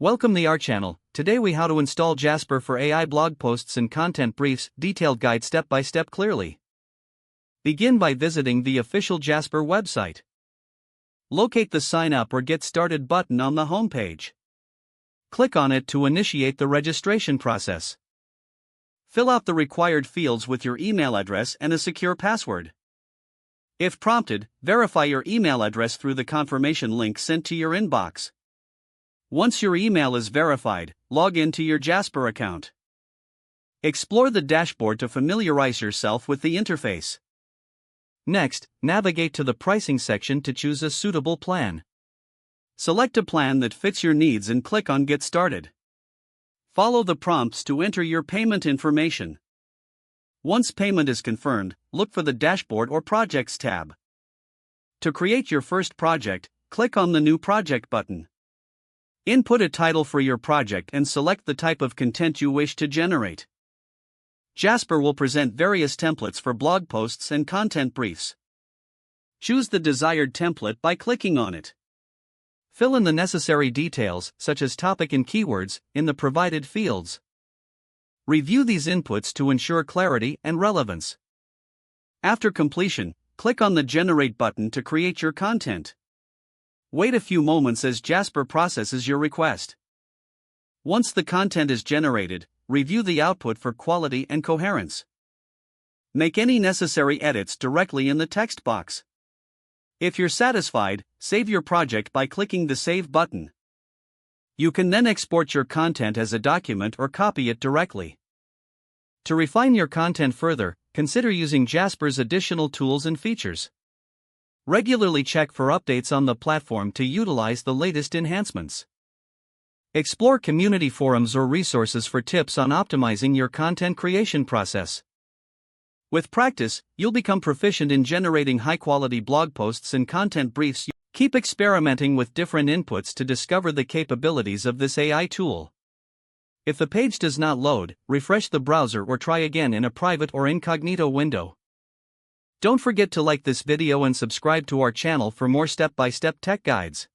Welcome to our channel. Today we how to install Jasper for AI blog posts and content briefs, detailed guide step by step clearly. Begin by visiting the official Jasper website. Locate the sign up or get started button on the homepage. Click on it to initiate the registration process. Fill out the required fields with your email address and a secure password. If prompted, verify your email address through the confirmation link sent to your inbox. Once your email is verified, log in to your Jasper account. Explore the dashboard to familiarize yourself with the interface. Next, navigate to the pricing section to choose a suitable plan. Select a plan that fits your needs and click on Get Started. Follow the prompts to enter your payment information. Once payment is confirmed, look for the Dashboard or Projects tab. To create your first project, click on the New Project button. Input a title for your project and select the type of content you wish to generate. Jasper will present various templates for blog posts and content briefs. Choose the desired template by clicking on it. Fill in the necessary details, such as topic and keywords, in the provided fields. Review these inputs to ensure clarity and relevance. After completion, click on the Generate button to create your content. Wait a few moments as Jasper processes your request. Once the content is generated, review the output for quality and coherence. Make any necessary edits directly in the text box. If you're satisfied, save your project by clicking the Save button. You can then export your content as a document or copy it directly. To refine your content further, consider using Jasper's additional tools and features. Regularly check for updates on the platform to utilize the latest enhancements. Explore community forums or resources for tips on optimizing your content creation process. With practice, you'll become proficient in generating high-quality blog posts and content briefs. Keep experimenting with different inputs to discover the capabilities of this AI tool. If the page does not load, refresh the browser or try again in a private or incognito window. Don't forget to like this video and subscribe to our channel for more step-by-step tech guides.